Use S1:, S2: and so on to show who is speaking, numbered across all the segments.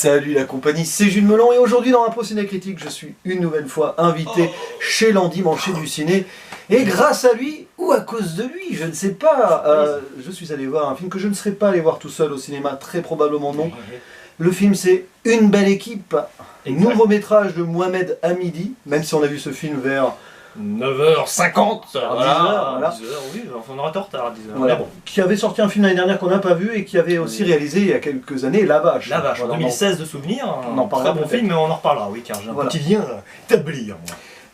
S1: Salut la compagnie, c'est Jules Melon et aujourd'hui dans Impro Ciné Critique, je suis une nouvelle fois invité chez l'endimanché du ciné. Et grâce à lui, ou à cause de lui, je ne sais pas, je suis allé voir un film que je ne serais pas allé voir tout seul au cinéma, très probablement non. Le film c'est Une belle équipe, nouveau métrage de Mohamed Hamidi, même si on a vu ce film vers
S2: 9h50,
S1: voilà.
S2: 10h, oui, on aura tort tard à 10h.
S1: Voilà. Bon. Qui avait sorti un film l'année dernière qu'on n'a pas vu et qui avait aussi réalisé il y a quelques années La Vache.
S2: La Vache, en 2016 de souvenir,
S1: on en parlera
S2: très bon film, mais on en reparlera, oui, car j'ai un petit lien établir.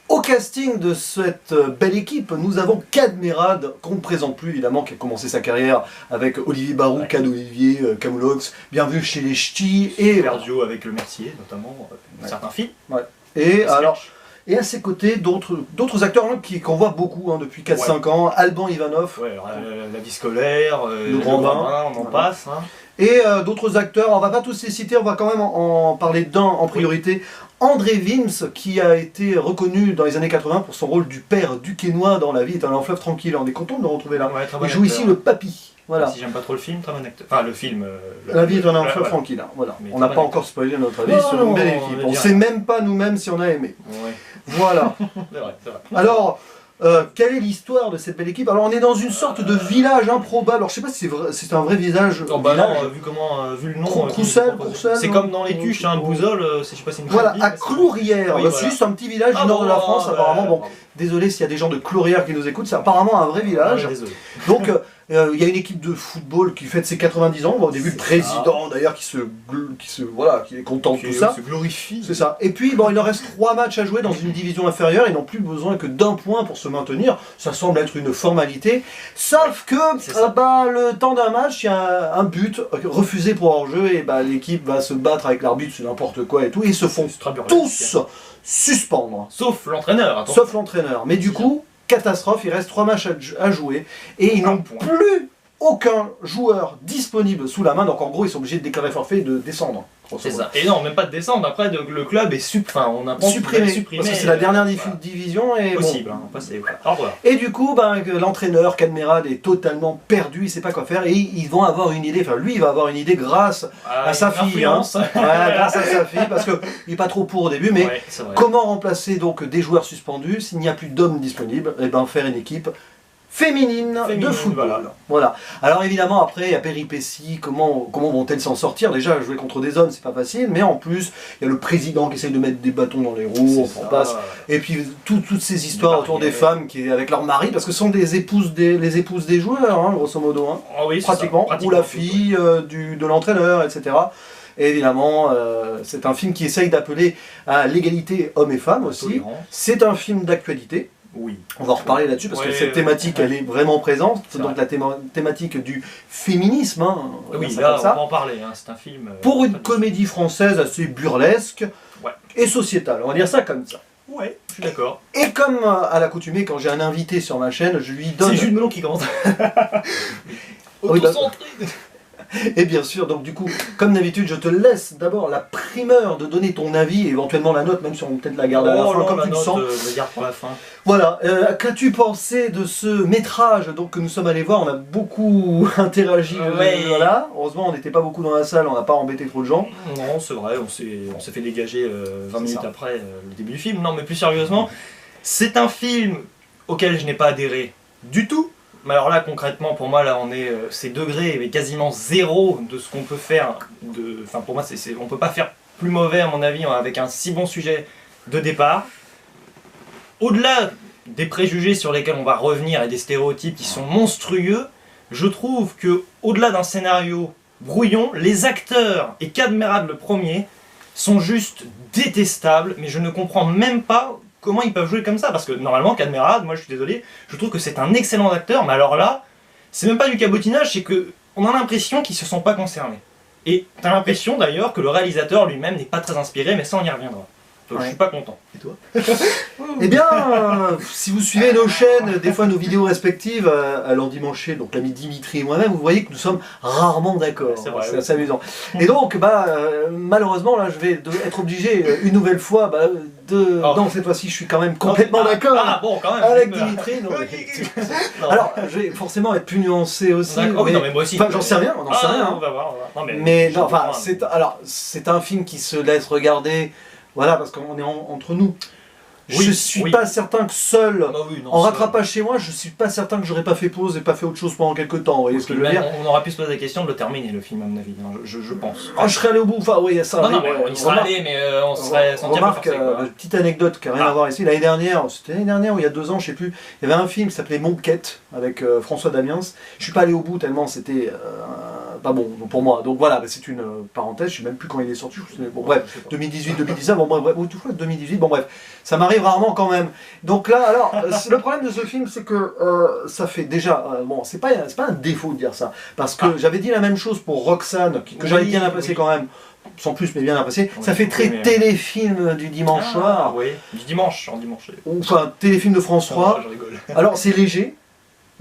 S1: Au casting de cette belle équipe, nous avons Cadmerade, qu'on ne présente plus évidemment, qui a commencé sa carrière avec Olivier Barou, Cad Olivier, Camoulox, bien vu chez les Ch'tis, et
S2: Verdio avec Le Mercier, notamment, certains films.
S1: Ouais. Et alors... Et à ses côtés, d'autres acteurs qu'on voit beaucoup depuis 4-5 ans, Alban Ivanov,
S2: La vie scolaire,
S1: Le Grand Bain,
S2: on en passe.
S1: Et d'autres acteurs, on va pas tous les citer, on va quand même en parler d'un en priorité. André Wims, qui a été reconnu dans les années 80 pour son rôle du père duquesnois dans La vie est un long fleuve tranquille. On est content de le retrouver là. Il joue ici le papy. Voilà.
S2: Si j'aime pas trop le film, très bon acteur. Enfin, le film.
S1: La vie est un long fleuve tranquille. Voilà. On n'a pas encore spoilé notre avis sur Une belle équipe. On ne sait même pas nous-mêmes si on a aimé.
S2: Ouais.
S1: Voilà.
S2: C'est vrai.
S1: Alors, quelle est l'histoire de cette belle équipe? Alors, on est dans une sorte de village improbable. Alors, je sais pas si c'est un vrai visage.
S2: Non, bah non, vu le nom.
S1: Courcelles,
S2: c'est comme dans les Tuches, Bouzols, je sais pas si c'est une
S1: Voilà, à Clourières.
S2: Oui,
S1: c'est juste un petit village du nord de la France, apparemment. Bon, désolé s'il y a des gens de Clourières qui nous écoutent, c'est apparemment un vrai village.
S2: Désolé.
S1: Donc, il y a une équipe de football qui fête ses 90 ans. Bon, au début, le président, d'ailleurs, qui est content de tout ça.
S2: Se glorifie.
S1: C'est ça. Et puis, bon, il leur reste 3 matchs à jouer dans une division inférieure. Ils n'ont plus besoin que d'un point pour se maintenir. Ça semble être une formalité. Sauf que, le temps d'un match, il y a un but refusé pour hors-jeu. Et l'équipe va se battre avec l'arbitre, c'est n'importe quoi et tout. Et ils se font tous suspendre.
S2: Sauf l'entraîneur.
S1: Sauf l'entraîneur. Mais du coup, catastrophe, il reste 3 matchs à jouer. Et ils n'ont plus aucun joueur disponible sous la main. Donc en gros, ils sont obligés de déclarer forfait et de descendre.
S2: C'est ça. Et non, même pas de descendre. Après, le club est supprimé.
S1: Parce que c'est la dernière division. Et
S2: possible. Au revoir.
S1: Et du coup, l'entraîneur Cadmerade est totalement perdu. Il ne sait pas quoi faire. Et ils vont avoir une idée. Enfin, lui, il va avoir une idée grâce à sa fille. Grâce à sa fille. Parce qu'il n'est pas trop pour au début. Mais comment remplacer donc des joueurs suspendus s'il n'y a plus d'hommes disponibles? Et faire une équipe féminine de football. Voilà. Alors évidemment après il y a péripéties, comment vont-elles s'en sortir? Déjà jouer contre des hommes c'est pas facile, mais en plus il y a le président qui essaye de mettre des bâtons dans les roues, on passe. Et puis toutes ces histoires autour des femmes qui avec leur mari, parce que ce sont les épouses des joueurs, grosso modo, pratiquement, ou la fille de l'entraîneur, etc. Et évidemment, c'est un film qui essaye d'appeler à l'égalité hommes et femmes aussi. C'est un film d'actualité.
S2: Oui.
S1: On va en reparler là-dessus parce que cette thématique elle est vraiment présente, c'est donc la thématique du féminisme.
S2: Oui, là on va en parler, c'est un film...
S1: Pour une comédie française assez burlesque et sociétale, on va dire ça comme ça.
S2: Ouais, je suis d'accord.
S1: Et comme à l'accoutumée, quand j'ai un invité sur ma chaîne, je lui donne...
S2: C'est Jules Melon qui commence.
S1: Et bien sûr, donc du coup, comme d'habitude, je te laisse d'abord la primeur de donner ton avis et éventuellement la note, même si on peut-être la garde à la fin, comme tu le sens.
S2: Je garde pour la fin.
S1: Voilà, qu'as-tu pensé de ce métrage que nous sommes allés voir? On a beaucoup interagi, voilà. Heureusement, on n'était pas beaucoup dans la salle, on n'a pas embêté trop de gens.
S2: Non, c'est vrai, on s'est fait dégager 20 minutes après le début du film. Non, mais plus sérieusement, c'est un film auquel je n'ai pas adhéré du tout. Mais alors là concrètement pour moi on est c'est degré mais quasiment zéro de ce qu'on peut faire. Enfin pour moi on peut pas faire plus mauvais à mon avis avec un si bon sujet de départ. Au-delà des préjugés sur lesquels on va revenir et des stéréotypes qui sont monstrueux, je trouve que au-delà d'un scénario brouillon, les acteurs et Cadmerade le premier sont juste détestables, mais je ne comprends même pas comment ils peuvent jouer comme ça, parce que normalement Cadmerade, moi je suis désolé, je trouve que c'est un excellent acteur, mais alors là, c'est même pas du cabotinage, c'est que on a l'impression qu'ils se sont pas concernés. Et t'as l'impression d'ailleurs que le réalisateur lui-même n'est pas très inspiré, mais ça on y reviendra. je suis pas content.
S1: Et toi? Eh bien, si vous suivez nos chaînes, des fois nos vidéos respectives, à l'endimanché, donc l'ami Dimitri et moi-même, vous voyez que nous sommes rarement d'accord.
S2: C'est vrai,
S1: c'est assez amusant. Et donc, malheureusement, là, je vais être obligé une nouvelle fois non, cette fois-ci, je suis quand même complètement d'accord avec Dimitri. Non, alors, je vais forcément être plus nuancé aussi.
S2: Mais moi aussi.
S1: J'en sais rien, on n'en sait rien.
S2: On va voir. Non,
S1: c'est un film qui se laisse regarder, voilà, parce qu'on est entre nous.
S2: Oui,
S1: je suis pas certain que seul, en rattrapage
S2: vrai.
S1: chez moi, je suis pas certain que j'aurais pas fait pause et pas fait autre chose pendant quelques temps. Vous voyez ce que je veux dire?
S2: On aura pu se poser la question de le terminer, le film, à mon avis, je pense.
S1: Je serais allé au bout, enfin oui, ça.
S2: Non, mais on y serait allé, mais on serait senti un peu forcé,
S1: petite anecdote qui n'a rien à voir ici. L'année dernière, c'était l'année dernière ou il y a 2 ans, je sais plus, il y avait un film qui s'appelait Mon Quête avec François Damiens. Je suis pas allé au bout tellement c'était pas bon pour moi. Donc voilà, c'est une parenthèse, je sais même plus quand il est sorti. Bon bref, 2018, 2019, bon bref, toutefois 2018, bon bref, ça m'arrive rarement quand même. Donc là, alors, le problème de ce film, c'est que ça fait déjà, bon, c'est pas un défaut de dire ça, parce que j'avais dit la même chose pour Roxane, que j'avais bien apprécié quand même, sans plus mais bien apprécié. Ça fait très téléfilm du dimanche soir.
S2: Oui, du dimanche, en dimanche.
S1: Enfin, téléfilm de France 3.
S2: Je rigole.
S1: Alors c'est léger.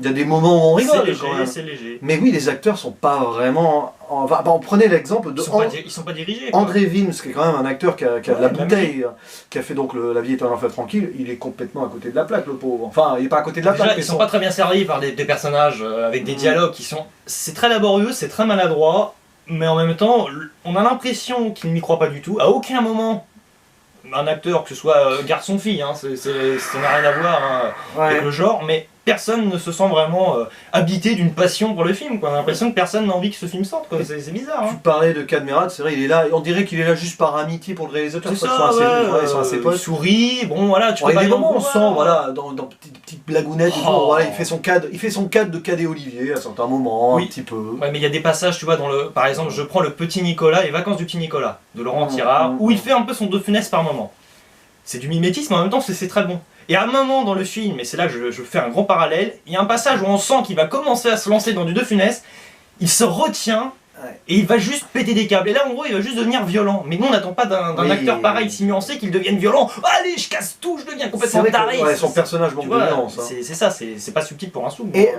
S1: Il y a des moments où on rigole quand même.
S2: C'est léger.
S1: Mais oui, les acteurs sont pas vraiment... on prenait l'exemple de...
S2: Ils sont pas dirigés.
S1: André Wims, qui est quand même un acteur qui a de la bouteille, qui a fait donc La vie est un enfer tranquille, il est complètement à côté de la plaque, le pauvre. Enfin, il est pas à côté de la plaque.
S2: Ils sont pas très bien servis par des personnages avec des dialogues qui sont... C'est très laborieux, c'est très maladroit, mais en même temps, on a l'impression qu'il n'y croit pas du tout. À aucun moment, un acteur, que ce soit garçon-fille, ça n'a rien à voir avec le genre, mais personne ne se sent vraiment habité d'une passion pour le film. On a l'impression que personne n'a envie que ce film sorte. C'est bizarre.
S1: Tu parlais de Cadmerade, c'est vrai, il est là, on dirait qu'il est là juste par amitié pour le réalisateur.
S2: C'est ça,
S1: ils sont assez potes.
S2: Il sourit, bon voilà, tu peux
S1: il y a
S2: pas
S1: des moments où on sent, voilà, dans petites blagounettes, voilà, il fait son cadre de Cadet Olivier à certains moments, un petit peu.
S2: Ouais, mais il y a des passages, tu vois, par exemple, je prends le Petit Nicolas, les vacances du Petit Nicolas, de Laurent Tirard, où il fait un peu son De Funès par moment. C'est du mimétisme, mais en même temps, c'est très bon. Et à un moment dans le film, et c'est là que je fais un grand parallèle, il y a un passage où on sent qu'il va commencer à se lancer dans du De Funès, il se retient, et il va juste péter des câbles. Et là, en gros, il va juste devenir violent. Mais nous, on n'attend pas d'un acteur pareil, si nuancé, qu'il devienne violent. Allez, je casse tout, je deviens complètement taré.
S1: Son personnage manque de nuance.
S2: C'est ça, c'est pas subtil pour un sou.
S1: Et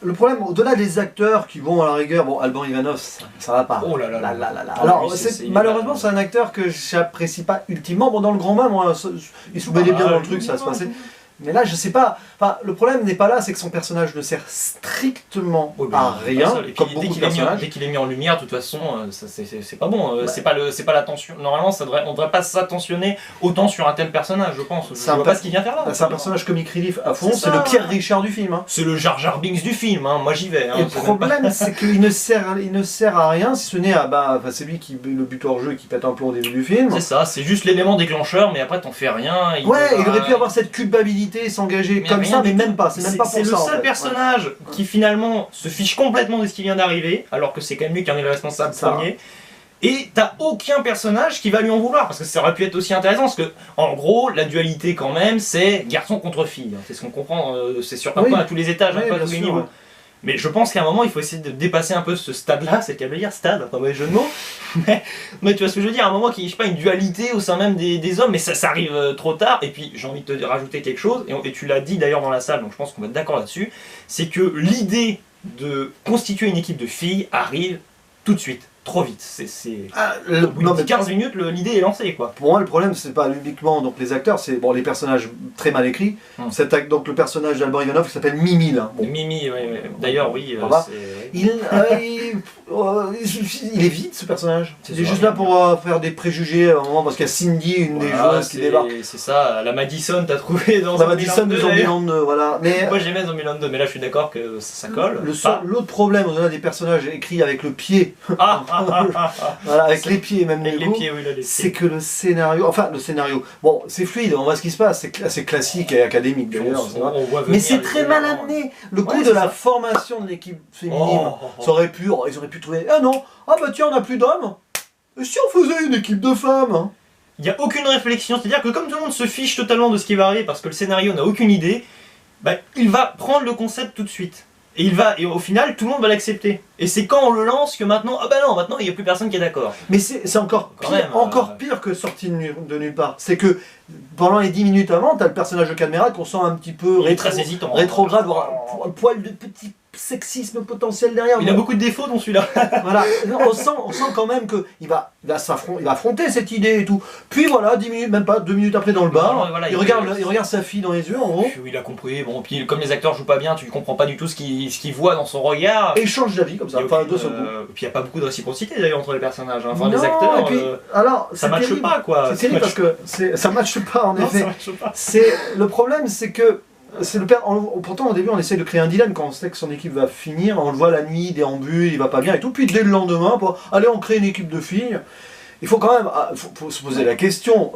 S1: le problème, au-delà des acteurs qui vont à la rigueur, bon, Alban Ivanov, ça va pas.
S2: Oh là là.
S1: Alors, malheureusement, c'est un acteur que j'apprécie pas ultimement. Bon, dans Le Grand Bain, moi, il se mêlait bien dans le truc, ça se passait. Mais là, je sais pas. Enfin, le problème n'est pas là, c'est que son personnage ne sert strictement à rien.
S2: Et puis, dès qu'il est mis en lumière, de toute façon, c'est pas bon. C'est pas l'attention. Normalement, on devrait pas s'attentionner autant sur un tel personnage, je pense. Je vois pas ce qu'il vient faire là.
S1: C'est un personnage comic relief à fond. C'est le Pierre Richard du film.
S2: C'est le Jar Jar Binks du film. Moi, j'y vais.
S1: Et le problème, c'est qu'il ne sert à rien, si ce n'est à c'est lui qui le but hors jeu et qui pète un plomb au début du film.
S2: C'est ça. C'est juste l'élément déclencheur, mais après, t'en fais rien.
S1: Il aurait pu avoir cette culpabilité, s'engager comme ça, mais même pas. C'est même pas pour ça.
S2: C'est le seul personnage qui finalement se fiche complètement de ce qui vient d'arriver, alors que c'est quand même lui qui en est le responsable premier. Et t'as aucun personnage qui va lui en vouloir, parce que ça aurait pu être aussi intéressant, parce que en gros, la dualité quand même, c'est garçon contre fille. C'est ce qu'on comprend, c'est sur un point à tous les étages, à tous les niveaux. Mais je pense qu'à un moment, il faut essayer de dépasser un peu ce stade-là, c'est le cas de dire stade, pas mauvais jeu de mots. mais tu vois ce que je veux dire, à un moment qu'il n'y ait pas une dualité au sein même des hommes, mais ça arrive trop tard. Et puis j'ai envie de te rajouter quelque chose, et tu l'as dit d'ailleurs dans la salle, donc je pense qu'on va être d'accord là-dessus, c'est que l'idée de constituer une équipe de filles arrive tout de suite. Trop vite, au bout de 15 minutes, l'idée est lancée quoi.
S1: Pour moi le problème c'est pas uniquement donc, les acteurs, c'est les personnages très mal écrits. Donc le personnage d'Alban Ivanov qui s'appelle Mimi là. Bon.
S2: Mimi, d'ailleurs oui.
S1: Il est vide ce personnage. Il est juste là pour faire des préjugés à un moment parce qu'il y a Cindy, une des joueuses qui débarque.
S2: C'est ça, la Madison t'as trouvé dans
S1: la Madison de Zombieland 2, voilà. Mais
S2: moi j'aimais Zombieland 2, mais là je suis d'accord que ça colle.
S1: L'autre problème au-delà des personnages écrits avec le pied. Voilà, avec les pieds même c'est que le scénario, bon c'est fluide, on voit ce qui se passe, c'est classique et académique d'ailleurs, mais c'est très mal amené. Le coup de la formation de l'équipe féminine, ils auraient pu trouver, tiens on n'a plus d'hommes, et si on faisait une équipe de femmes?
S2: Il n'y a aucune réflexion, c'est-à-dire que comme tout le monde se fiche totalement de ce qui va arriver parce que le scénario n'a aucune idée, il va prendre le concept tout de suite. Et au final, tout le monde va l'accepter. Et c'est quand on le lance que maintenant, ah bah non, maintenant il n'y a plus personne qui est d'accord.
S1: Mais c'est encore pire que sorti de nulle part. C'est que pendant les 10 minutes avant, t'as le personnage de Cadmerade qu'on sent un petit peu
S2: très hésitant,
S1: rétrograde, voire un poil de petit sexisme potentiel derrière.
S2: Il a beaucoup de défauts dans celui-là.
S1: Voilà, on sent quand même qu'il va affronter cette idée et tout. Puis voilà, 10 minutes, même pas 2 minutes après dans le bar, voilà, il regarde sa fille dans les yeux en gros.
S2: Il a compris, bon, puis comme les acteurs jouent pas bien, tu comprends pas du tout ce qu'il voit dans son regard.
S1: Et il change d'avis comme ça, enfin deux secondes.
S2: Puis il n'y a pas beaucoup de réciprocité d'ailleurs entre les personnages, hein. Enfin les acteurs,
S1: et puis, alors,
S2: ça matche pas quoi.
S1: C'est terrible parce que ça matche pas en effet. Le problème c'est que c'est le père. Pourtant au début on essaie de créer un dilemme quand on sait que son équipe va finir, on le voit la nuit, déambule, il va pas bien et tout, puis dès le lendemain, allez on crée une équipe de filles. Il faut quand même faut se poser la question,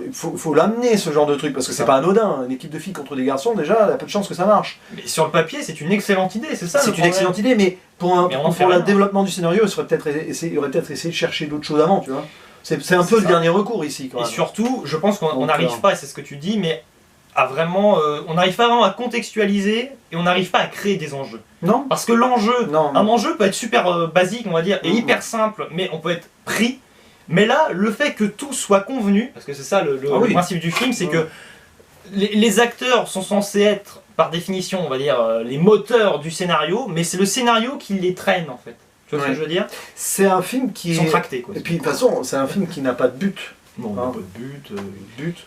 S1: il faut l'amener ce genre de truc, parce que c'est pas anodin, une équipe de filles contre des garçons déjà, il y a peu de chances que ça marche.
S2: Mais sur le papier c'est une excellente idée, c'est ça.
S1: C'est une excellente idée, mais pour le développement du scénario, il aurait peut-être essayé de chercher d'autres choses avant, tu vois. C'est un peu le dernier recours ici.
S2: Et surtout, je pense qu'on n'arrive pas, c'est ce que tu dis, mais à vraiment, on n'arrive pas vraiment à contextualiser et on n'arrive pas à créer des enjeux.
S1: Non.
S2: Parce que un enjeu peut être super basique, on va dire, et hyper simple, mais on peut être pris. Mais là, le fait que tout soit convenu, parce que c'est ça le principe du film, c'est que les acteurs sont censés être, par définition, on va dire, les moteurs du scénario, mais c'est le scénario qui les traîne en fait. Tu vois ce que je veux dire?
S1: C'est un film qui
S2: Ils sont tractés quoi.
S1: Et puis de toute façon, c'est un film qui n'a pas de but.
S2: Non, pas de but.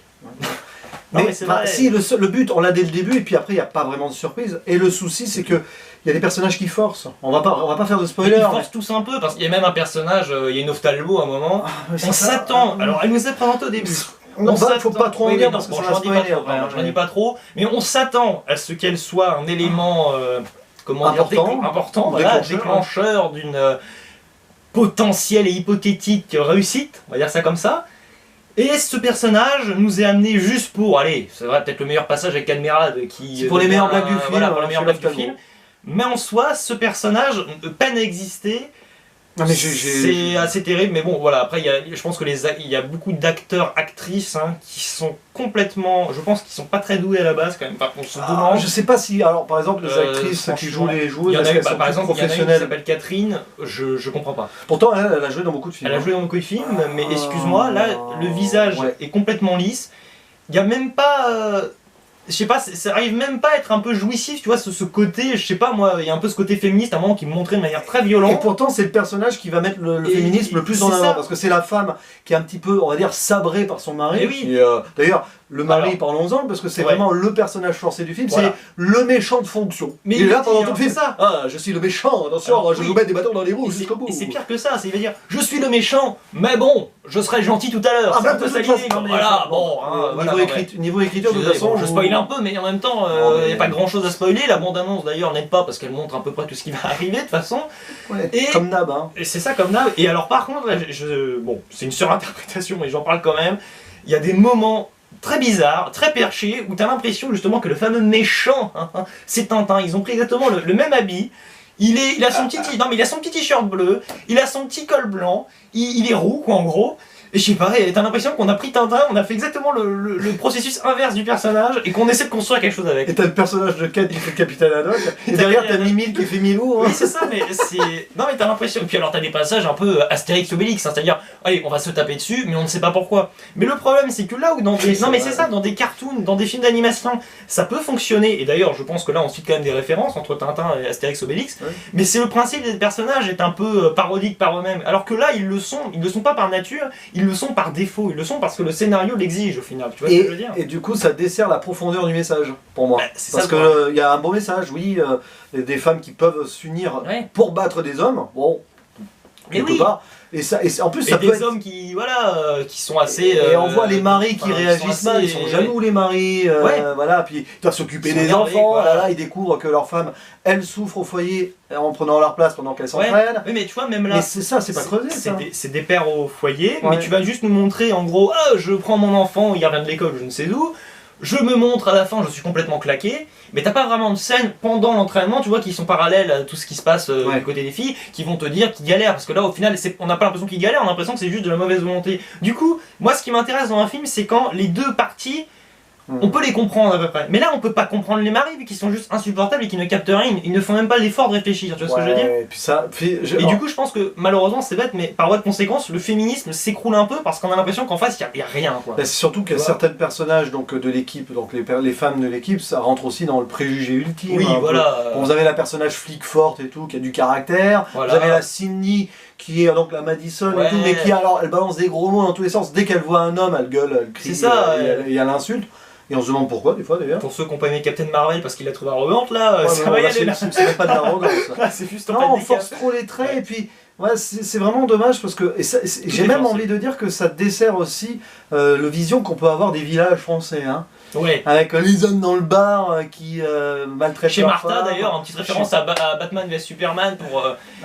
S1: Mais si, le but, on l'a dès le début, et puis après, il n'y a pas vraiment de surprise. Et le souci, c'est que il y a des personnages qui forcent. On va pas faire de spoiler.
S2: Ils forcent tous un peu, parce qu'il y a même un personnage, il y a une ophtalmo à un moment. On s'attend. Alors, elle nous est présentée au début.
S1: Non, faut pas trop en dire parce que ça va spoiler.
S2: Je n'en dis pas trop, mais on s'attend à ce qu'elle soit un élément important, déclencheur d'une potentielle et hypothétique réussite, on va dire ça comme ça. Et ce personnage nous est amené juste pour, allez, c'est vrai, peut-être le meilleur passage avec Cadmerade qui...
S1: C'est pour les meilleures blagues du film.
S2: Voilà, pour les meilleures blagues du film. Mais en soi, ce personnage peine à exister. C'est assez terrible, mais bon, voilà, après, je pense que il y a beaucoup d'acteurs, actrices qui sont complètement... Je pense qu'ils sont pas très doués à la base, quand même. Par contre, on se demande...
S1: Je sais pas si... Alors, par exemple, les actrices qui jouent les joueuses,
S2: par exemple, il y en a une qui s'appelle Catherine, je comprends pas.
S1: Pourtant, elle a joué dans beaucoup de films.
S2: Elle a joué dans beaucoup de films, mais excuse-moi, là, le visage est complètement lisse. Il y a même pas... je sais pas, ça arrive même pas à être un peu jouissif, tu vois, ce côté, je sais pas moi, il y a un peu ce côté féministe à un moment qui me montrait de manière très violente.
S1: Et pourtant c'est le personnage qui va mettre le féminisme le plus en avant, parce que c'est la femme qui est un petit peu, on va dire, sabrée par son mari. D'ailleurs, le mari, parlons-en, parce que c'est vraiment le personnage forcé du film, c'est le méchant de fonction. Mais il est là pendant tout le film, ça. Ah, je suis le méchant, attention, je vais vous mettre des bâtons dans les roues jusqu'au bout.
S2: Et c'est pire que ça, il va dire, je suis le méchant, mais bon, je serai gentil tout à l'heure.
S1: Ah, de toute façon,
S2: voilà, bon,
S1: niveau écriture, de toute façon,
S2: je spoil un peu, mais en même temps, il n'y a pas grand chose à spoiler. La bande-annonce d'ailleurs n'aide pas parce qu'elle montre à peu près tout ce qui va arriver de toute façon.
S1: Comme d'hab.
S2: Et c'est ça, comme d'hab. Et alors, par contre, bon, c'est une surinterprétation, mais j'en parle quand même. Il y a des moments très bizarre, très perché, où tu as l'impression justement que le fameux méchant, c'est Tintin. Ils ont pris exactement le même habit. Il a son petit t-shirt bleu, il a son petit col blanc, il est roux quoi en gros. Et je sais pas, t'as l'impression qu'on a pris Tintin, on a fait exactement le processus inverse du personnage et qu'on essaie de construire quelque chose avec.
S1: Et t'as le personnage de Ken qui fait le Capitaine Haddock, et derrière t'as Mimile qui fait Milou.
S2: Oui, c'est ça, mais c'est... Non mais t'as l'impression... Et puis alors t'as des passages un peu Astérix Obélix, c'est-à-dire, allez, on va se taper dessus, mais on ne sait pas pourquoi. Mais le problème, c'est que là où dans des... Non mais c'est ça, dans des cartoons, dans des films d'animation, ça peut fonctionner, et d'ailleurs je pense que là on cite quand même des références entre Tintin et Astérix Obélix, mais c'est le principe des personnages est un peu parodique par eux-mêmes, alors que là ils le sont pas par nature, ils le sont par défaut. Ils le sont parce que le scénario l'exige au final, tu vois ce que je veux dire.
S1: Et du coup ça dessert la profondeur du message pour moi. Parce qu'il y a un beau message, oui, des femmes qui peuvent s'unir pour battre des hommes, bon, quelque part. Et en plus ça peut
S2: des hommes qui sont assez...
S1: Et on voit les maris qui réagissent mal, ils sont jaloux les maris, voilà, puis ils doivent s'occuper des enfants, là ils découvrent que leur femme, elle souffre au foyer en prenant leur place pendant qu'elle s'entraîne.
S2: Oui mais tu vois même là...
S1: Mais c'est ça, c'est pas creusé ça.
S2: C'est des pères au foyer, mais tu vas juste nous montrer en gros, ah je prends mon enfant, il revient de l'école, je ne sais d'où, je me montre à la fin, je suis complètement claqué, mais t'as pas vraiment de scène pendant l'entraînement, tu vois, qui sont parallèles à tout ce qui se passe du côté des filles, qui vont te dire qu'ils galèrent, parce que là au final, on n'a pas l'impression qu'ils galèrent, on a l'impression que c'est juste de la mauvaise volonté. Du coup, moi ce qui m'intéresse dans un film, c'est quand les deux parties On peut les comprendre à peu près. Mais là, on peut pas comprendre les maris, vu qu'ils sont juste insupportables et qu'ils ne captent rien. Ils ne font même pas l'effort de réfléchir, tu vois ce que je veux dire? Et du coup, je pense que, malheureusement, c'est bête, mais par voie de conséquence, le féminisme s'écroule un peu parce qu'on a l'impression qu'en face, il y a rien, quoi.
S1: C'est surtout qu'il y a certains personnages donc, de l'équipe, donc les femmes de l'équipe, ça rentre aussi dans le préjugé ultime.
S2: Oui, voilà.
S1: Bon, vous avez la personnage flic forte et tout, qui a du caractère. Voilà. Vous avez la Sydney, qui est donc la Madison et tout, mais qui, alors, elle balance des gros mots dans tous les sens. Dès qu'elle voit un homme, elle gueule, elle crie, et elle insulte. Et on se demande pourquoi, des fois, d'ailleurs.
S2: Pour ceux qui n'ont pas aimé Captain Marvel parce qu'il la trouve arrogante, là, ça va y aller, là.
S1: C'est même pas de l'arrogance.
S2: C'est juste
S1: en fait on force trop les traits, et puis... Ouais, c'est vraiment dommage parce que j'ai même envie de dire que ça dessert aussi le vision qu'on peut avoir des villages français. Hein.
S2: Ouais.
S1: Avec les hommes dans le bar qui maltraitent
S2: chez Martha d'ailleurs, une petite référence à Batman vs Superman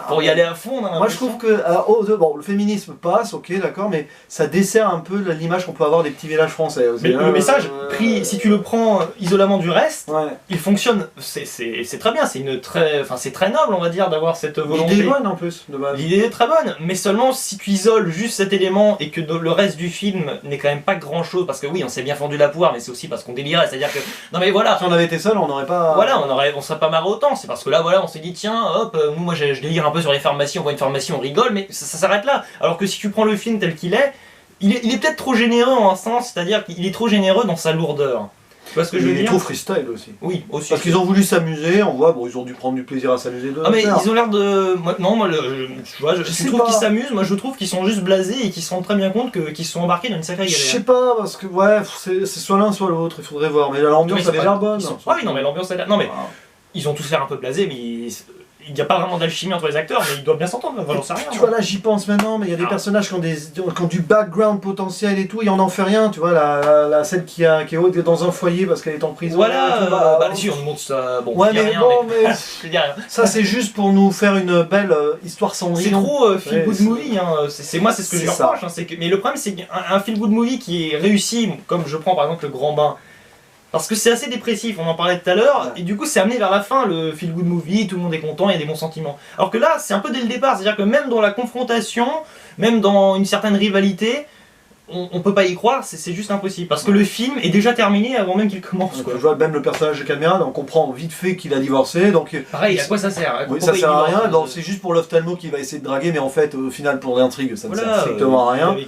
S2: pour y aller à fond.
S1: Moi je trouve que bon, le féminisme passe, ok d'accord, mais ça dessert un peu l'image qu'on peut avoir des petits villages français.
S2: Mais le message, pris, si tu le prends isolément du reste, il fonctionne, c'est très bien, c'est très noble on va dire d'avoir cette volonté.
S1: L'idée est bonne en plus de base.
S2: L'idée est très bonne, mais seulement si tu isoles juste cet élément et que le reste du film n'est quand même pas grand chose, parce que oui on s'est bien fendu la poire, mais c'est aussi parce qu'on délirait, c'est-à-dire que... Non mais voilà.
S1: Si on avait été seul, on n'aurait pas...
S2: Voilà, on serait pas marré autant, c'est parce que là voilà, on s'est dit tiens, hop, moi je délire un peu sur les pharmacies, on voit une pharmacie, on rigole, mais ça s'arrête là. Alors que si tu prends le film tel qu'il est, il est peut-être trop généreux en un sens, c'est-à-dire qu'il est trop généreux dans sa lourdeur. Tu vois ce que je veux dire?
S1: Il est trop freestyle aussi.
S2: Oui, aussi.
S1: Parce qu'ils ont voulu s'amuser, on voit, bon, ils ont dû prendre du plaisir à s'amuser de.
S2: Ah, mais ils ont l'air de. Je trouve qu'ils s'amusent, moi je trouve qu'ils sont juste blasés et qu'ils se rendent très bien compte qu'ils se sont embarqués dans une sacrée galère.
S1: Je sais pas, parce que, ouais, c'est soit l'un soit l'autre, il faudrait voir. Mais l'ambiance a l'air bonne.
S2: Ah oui, non, mais l'ambiance a l'air. Non, mais ils ont tous l'air un peu blasés, mais. Il n'y a pas vraiment d'alchimie entre les acteurs, mais ils doivent bien s'entendre, j'en sais rien.
S1: Tu vois, là j'y pense maintenant, mais il y a des personnages qui ont du background potentiel et tout, et on n'en fait rien, tu vois, celle qui est dans un foyer parce qu'elle est en prison.
S2: Voilà, si on nous montre ça, bon,
S1: ouais, mais
S2: rien,
S1: bon,
S2: mais... je dis rien.
S1: Ça c'est juste pour nous faire une belle histoire sans
S2: C'est trop feel good movie, hein. Moi c'est ce que je reproche, hein, mais le problème c'est qu'un feel good movie qui est réussi, comme je prends par exemple Le Grand Bain, parce que c'est assez dépressif, on en parlait tout à l'heure, et du coup c'est amené vers la fin, le feel good movie, tout le monde est content, il y a des bons sentiments. Alors que là, c'est un peu dès le départ, c'est-à-dire que même dans la confrontation, même dans une certaine rivalité, on peut pas y croire, c'est juste impossible. Parce que le film est déjà terminé avant même qu'il commence.
S1: Je vois même le personnage de Caméra, on comprend vite fait qu'il a divorcé. Donc,
S2: pareil, à quoi ça sert?
S1: Oui, ça sert à rien, c'est juste pour l'ophtalmo qui va essayer de draguer, mais en fait, au final, pour l'intrigue, ça ne sert strictement à rien.
S2: Il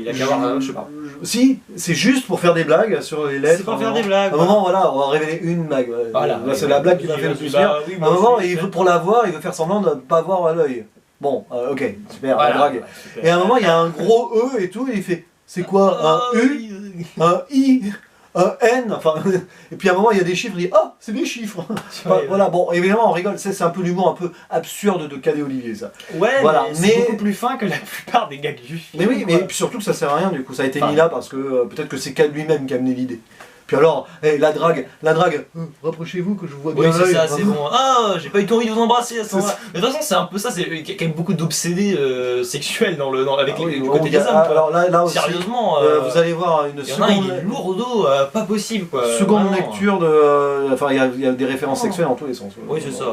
S2: a qu'à avoir, je sais pas.
S1: Si, c'est juste pour faire des blagues sur les lettres.
S2: C'est pour faire des blagues.
S1: À un moment, voilà, on va révéler une blague.
S2: Voilà,
S1: c'est la blague qui m'a fait le plus rire. À un moment, pour la voir, il veut faire semblant de ne pas voir à l'œil. Bon, ok, super, la drague. Et à un moment, il y a un gros E et tout, et il fait. C'est quoi un U, un I, un N, enfin, et puis à un moment il y a des chiffres, il dit ah c'est des chiffres. Voilà, bon évidemment on rigole, c'est un peu l'humour un peu absurde de Cadet Olivier ça.
S2: Ouais, voilà, mais c'est beaucoup plus fin que la plupart des gags du film.
S1: Mais oui, mais surtout que ça sert à rien du coup, ça a été mis là parce que peut-être que c'est Cad lui-même qui a amené l'idée. Puis alors, la drague, rapprochez-vous que je vous vois bien.
S2: Oui, c'est ça, c'est bon. Ah, j'ai pas eu envie de vous embrasser à ce moment-là. Mais de toute façon, c'est un peu ça, il y a quand même beaucoup d'obsédés sexuels avec du côté des hommes.
S1: Alors là aussi,
S2: sérieusement,
S1: vous allez voir une seconde.
S2: Il est lourdeau, pas possible quoi.
S1: Seconde lecture de. Enfin, il y a des références sexuelles dans tous les sens.
S2: Oui, c'est ça.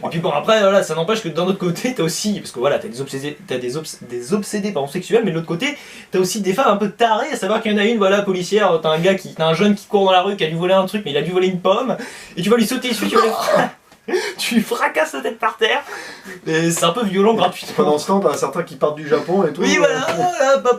S2: Et puis bon après voilà, ça n'empêche que d'un autre côté t'as aussi, parce que voilà t'as des obsédés sexuels, mais de l'autre côté t'as aussi des femmes un peu tarées, à savoir qu'il y en a une voilà policière, t'as un jeune qui court dans la rue qui a dû voler un truc mais il a dû voler une pomme, et tu vas lui sauter dessus, tu lui fracasses la tête par terre, et c'est un peu violent gratuitement.
S1: Pendant ce temps, t'as certains qui partent du Japon et tout.
S2: Oui voilà,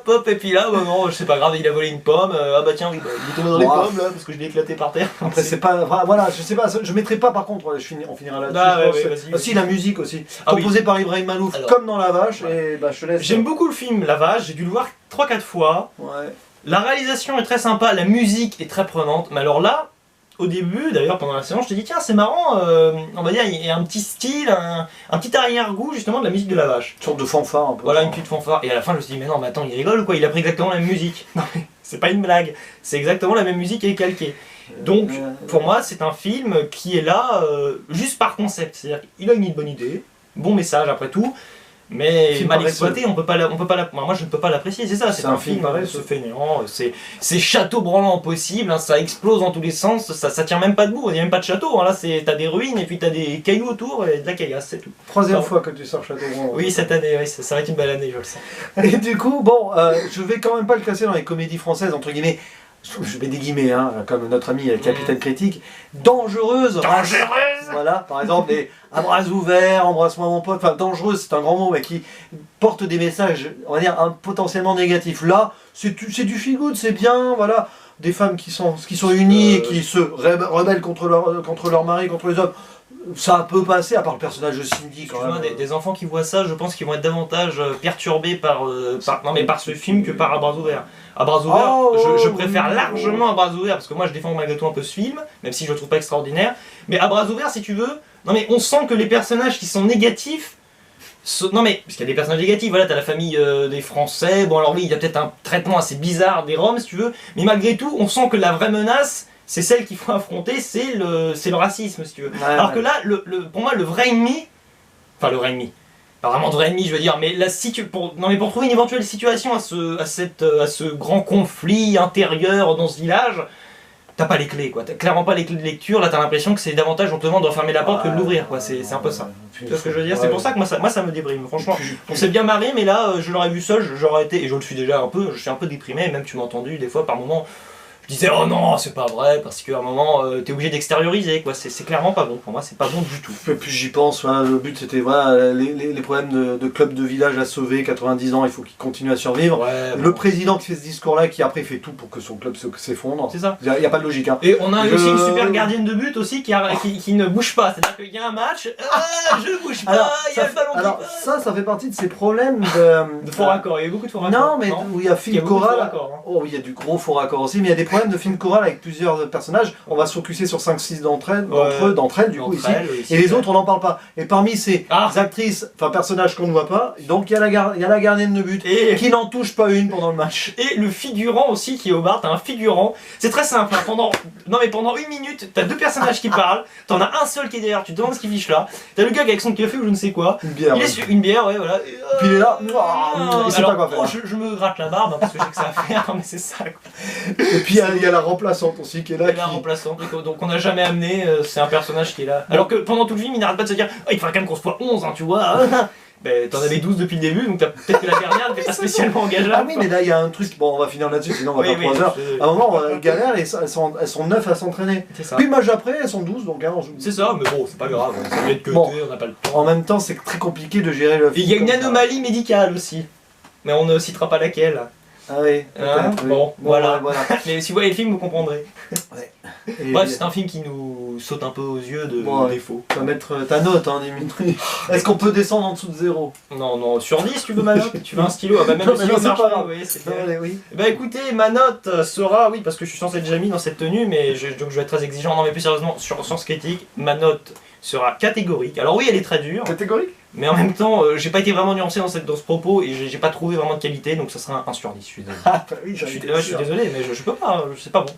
S2: hop, et puis là, non, c'est pas grave, il a volé une pomme, ah bah tiens, oui, il est tombé dans les pommes là, parce que je l'ai éclaté par terre.
S1: Après c'est pas, voilà, je sais pas, je mettrai pas par contre, on finira là-dessus. Aussi la musique aussi, composée par Ibrahim Malouf, comme dans La Vache, et bah je te laisse.
S2: J'aime beaucoup le film La Vache, j'ai dû le voir 3-4 fois.
S1: Ouais.
S2: La réalisation est très sympa, la musique est très prenante, mais alors là, au début, d'ailleurs pendant la séance, je te dis tiens c'est marrant, on va dire il y a un petit style, un petit arrière-goût justement de la musique de La Vache.
S1: Une sorte de fanfare un peu.
S2: Voilà, une petite fanfare, et à la fin je me suis dit mais non mais attends il rigole ou quoi, il a pris exactement la même musique. Non mais c'est pas une blague, c'est exactement la même musique qui est calquée. Donc pour moi c'est un film qui est là juste par concept, c'est-à-dire qu'il a une bonne idée, bon message après tout, mais mal exploité, on peut pas moi je ne peux pas l'apprécier, c'est ça, c'est un film fainéant, c'est château branlant possible, hein, ça explose dans tous les sens, ça tient même pas debout, il n'y a même pas de château, hein, là t'as des ruines et puis t'as des cailloux autour et de la caillasse, c'est tout.
S1: Troisième fois que tu sors château branlant.
S2: Oui cette année, oui, ça va être une belle année je le sens.
S1: Et du coup, bon, je vais quand même pas le classer dans les comédies françaises entre guillemets. je mets des guillemets, hein, comme notre ami le capitaine critique, dangereuse. Voilà, par exemple, des à bras ouverts, embrasse-moi mon pote, enfin dangereuse, c'est un grand mot, mais qui porte des messages, on va dire, potentiellement négatifs. Là, c'est du feel good, c'est bien, voilà. Des femmes qui sont unies et qui se rebellent contre leur mari, contre les hommes. Ça peut passer, à part le personnage de Cindy quand même.
S2: Des enfants qui voient ça, je pense qu'ils vont être davantage perturbés par ce film que par À bras ouverts. À bras ouverts, je préfère largement À bras ouverts, parce que moi je défends malgré tout un peu ce film, même si je le trouve pas extraordinaire. Mais À bras ouverts, si tu veux, non mais on sent que les personnages qui sont négatifs, non mais, parce qu'il y a des personnages négatifs, voilà, t'as la famille des Français, bon alors oui, il y a peut-être un traitement assez bizarre des Roms, si tu veux, mais malgré tout, on sent que la vraie menace, c'est celle qu'il faut affronter, c'est le racisme, si tu veux. Ouais, alors que là, pour moi, le vrai ennemi, enfin le vrai ennemi, pas vraiment de vrai ennemi, je veux dire, mais pour trouver une éventuelle situation à ce grand conflit intérieur dans ce village, t'as pas les clés, quoi. T'as clairement pas les clés de lecture. Là, t'as l'impression que c'est davantage on te demande de refermer la porte que de l'ouvrir, quoi. C'est un peu ça. Tu vois ce que je veux dire? C'est pour ça que moi ça me déprime. Franchement, on s'est bien marré, mais là, je l'aurais vu seul, j'aurais été, et je le suis déjà un peu, je suis un peu déprimé. Même tu m'as entendu des fois par moments. Je disais oh non c'est pas vrai parce qu'à un moment t'es obligé d'extérioriser quoi, c'est clairement pas bon, pour moi c'est pas bon du tout.
S1: Plus j'y pense, hein, le but c'était voilà, les problèmes de club de village à sauver, 90 ans il faut qu'il continue à survivre. Ouais, le président qui fait ce discours là qui après fait tout pour que son club s'effondre.
S2: C'est ça.
S1: Il n'y a pas de logique. Hein.
S2: Et on a aussi une super gardienne de but aussi qui ne bouge pas, c'est-à-dire qu'il y a un match, je ne bouge pas, il y a le ballon
S1: alors, qui passe. Ça fait partie de ces problèmes
S2: de faux raccords, il y a beaucoup de faux raccords.
S1: Non mais où il y a film choral, oh il y a du gros faux raccords aussi, mais il y a des problèmes de film choral avec plusieurs personnages, on va se focuser sur 5-6 d'entre elles du coup ici, et les autres on n'en parle pas. Et parmi ces actrices, enfin personnages qu'on ne voit pas, donc il y a la gardienne de but qui n'en touche pas une pendant le match.
S2: Et le figurant aussi qui est au bar, t'as un figurant, c'est très simple, hein. pendant 1 minute, t'as 2 personnages qui parlent, t'en as un seul qui est derrière, tu te demandes ce qu'il fiche là, t'as le gars avec son café ou je ne sais quoi, une bière, ouais voilà.
S1: Et puis il est là, il sait pas quoi faire.
S2: Je me gratte la barbe hein, parce que je sais que ça va faire, mais c'est ça quoi.
S1: Et puis il y a la remplaçante aussi qui est là.
S2: La remplaçante, donc on n'a jamais amené, c'est un personnage qui est là. Alors que pendant tout le film, il n'arrête pas de se dire oh, il faudrait quand même qu'on soit 11, hein, tu vois. Ben, t'en avais 12 depuis le début, donc peut-être que la dernière n'était pas spécialement engageable.
S1: Ah oui, mais là il y a un truc, bon on va finir là-dessus, sinon on va faire 3 heures. À un moment, on galère, elles sont 9 à s'entraîner. Puis le match après, elles sont 12, donc hein,
S2: c'est ça, mais bon, c'est pas grave, ça peut être que on n'a pas le temps.
S1: En même temps, c'est très compliqué de gérer le film.
S2: Il y a une anomalie médicale aussi, mais on ne citera pas laquelle.
S1: Ah oui,
S2: hein oui. Bon, voilà. Mais si vous voyez le film, vous comprendrez. Ouais. Bref, c'est un film qui nous saute un peu aux yeux de défaut.
S1: Tu vas mettre ta note, hein, Dimitri. Est-ce qu'on peut descendre en dessous de 0?
S2: Non, sur 10 tu veux ma note? Tu veux un stylo? Ah bah même le stylo marche pas, vous voyez, c'est clair. Oui. Bah écoutez, ma note sera, oui, parce que je suis censé être déjà mis dans cette tenue, mais donc je vais être très exigeant. Non mais plus sérieusement, sur Sens Critique, ma note sera catégorique. Alors oui, elle est très dure.
S1: Catégorique?
S2: Mais en même temps, j'ai pas été vraiment nuancé dans ce propos et j'ai pas trouvé vraiment de qualité, donc ça sera un 1 sur 10. Je suis désolé. Je suis désolé, mais je peux pas, c'est pas bon.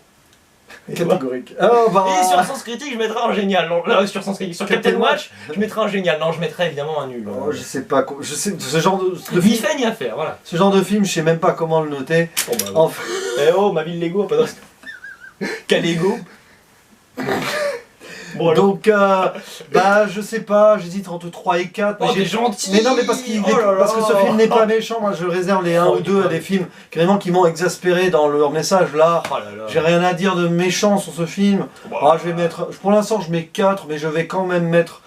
S1: Catégorique.
S2: Et sur Sens Critique, je mettrai un génial. Non, là, sur Captain Watch, je mettrai un génial. Non, je mettrai évidemment un nul.
S1: Oh, je sais pas. Ce genre de
S2: film. Ni à faire, voilà.
S1: Ce genre de film, je sais même pas comment le noter.
S2: Oh, bah, enfin... Eh oh, ma ville Lego, pas de. Quel Lego.
S1: Bon, donc, je sais pas, j'hésite entre 3 et 4.
S2: Oh, t'es gentil.
S1: Mais non, mais parce que ce film n'est pas méchant, moi je réserve les 1 ou 2 à des films carrément qui m'ont exaspéré dans leur message. Là, j'ai rien à dire de méchant sur ce film. Je vais mettre, pour l'instant je mets 4, mais je vais quand même mettre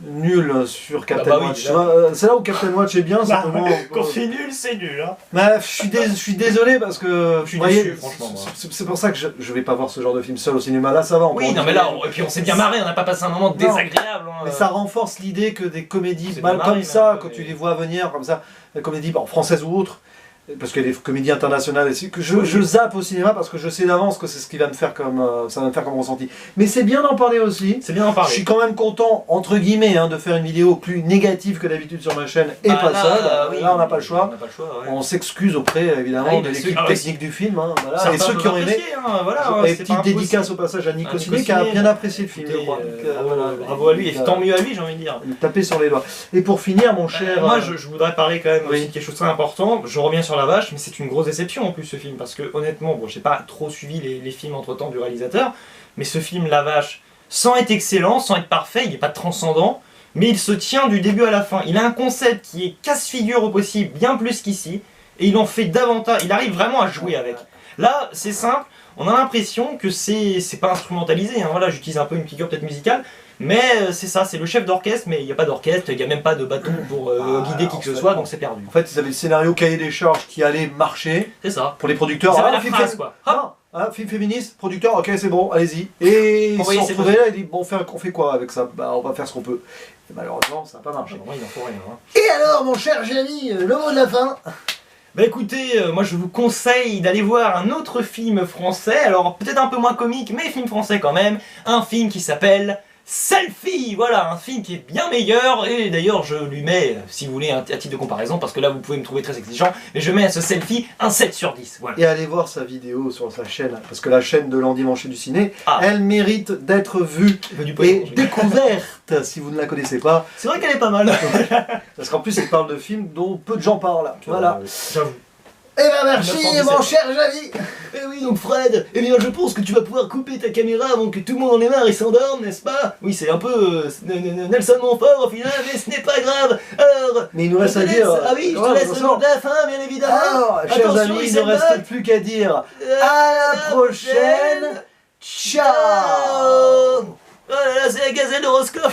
S1: nul sur Captain Watch. C'est là où Captain Watch est bien, simplement.
S2: Quand c'est nul, c'est nul. Hein.
S1: Mais je suis désolé parce que.
S2: Je suis déçu, franchement.
S1: C'est pour ça que je vais pas voir ce genre de film seul au cinéma. Là, ça va.
S2: Oui, non, mais là, et puis on s'est bien marré, on n'a pas passé un moment désagréable. Hein.
S1: Mais ça renforce l'idée que des comédies comme ça, quand tu les vois venir, comme ça, des comédies françaises ou autres, parce qu'il y a des comédies internationales aussi, que je zappe au cinéma parce que je sais d'avance que c'est ce qui va me faire comme ressenti. Mais c'est bien d'en parler aussi.
S2: C'est bien d'en parler.
S1: Je suis quand même content, entre guillemets, de faire une vidéo plus négative que d'habitude sur ma chaîne et pas seule. Là, on n'a pas le choix. On s'excuse auprès, évidemment, de l'équipe technique du film. Voilà. Et ceux qui ont aimé. Et petite dédicace au passage à Nico Ciné qui a bien apprécié le film, je crois.
S2: Bravo à lui, et tant mieux à lui, j'ai envie de dire.
S1: Taper sur les doigts. Et pour finir, mon cher.
S2: Moi, je voudrais parler quand même aussi de quelque chose de très important. Je reviens sur La Vache, mais c'est une grosse déception en plus ce film, parce que honnêtement, bon, j'ai pas trop suivi les films entre temps du réalisateur, mais ce film La Vache, sans être excellent, sans être parfait, il n'est pas transcendant, mais il se tient du début à la fin. Il a un concept qui est casse-figure au possible, bien plus qu'ici, et il en fait davantage, il arrive vraiment à jouer avec. Là, c'est simple, on a l'impression que c'est pas instrumentalisé, hein. Voilà, j'utilise un peu une figure peut-être musicale, mais c'est ça, c'est le chef d'orchestre, mais il n'y a pas d'orchestre, il n'y a même pas de bâton pour guider qui que ce soit, donc c'est perdu.
S1: En fait, ils avaient le scénario cahier des charges qui allait marcher.
S2: C'est ça.
S1: Pour les producteurs.
S2: Ça va la phrase, quoi.
S1: Film féministe, producteur, ok c'est bon, allez-y. Et ils se sont retrouvés là et ils disent bon on fait quoi avec ça? Bah on va faire ce qu'on peut. Et malheureusement ça n'a pas marché.
S2: Il n'en faut rien. Hein.
S1: Et alors mon cher Jérémy, le mot de la fin?
S2: Bah écoutez, moi je vous conseille d'aller voir un autre film français, alors peut-être un peu moins comique, mais film français quand même, un film qui s'appelle Selfie, voilà, un film qui est bien meilleur, et d'ailleurs je lui mets, si vous voulez, à titre de comparaison, parce que là vous pouvez me trouver très exigeant, mais je mets à ce Selfie un 7 sur 10, voilà.
S1: Et allez voir sa vidéo sur sa chaîne, parce que la chaîne de l'Endimanché du ciné, elle mérite d'être vue et découverte, si vous ne la connaissez pas.
S2: C'est vrai qu'elle est pas mal.
S1: Parce qu'en plus elle parle de films dont peu de gens parlent, voilà.
S2: J'avoue.
S1: Eh ben merci mon cher Javi.
S2: Eh oui donc Fred, eh bien je pense que tu vas pouvoir couper ta caméra avant que tout le monde en ait marre et s'endorme, n'est-ce pas? Oui c'est un peu Nelson Montfort au final, mais ce n'est pas grave. Alors,
S1: mais il nous reste à dire...
S2: Ah oui, je te laisse le mot de la fin bien évidemment.
S1: Alors, chers amis, il ne reste plus qu'à dire à la prochaine. Ciao.
S2: Oh là là, c'est la gazelle d'horoscope.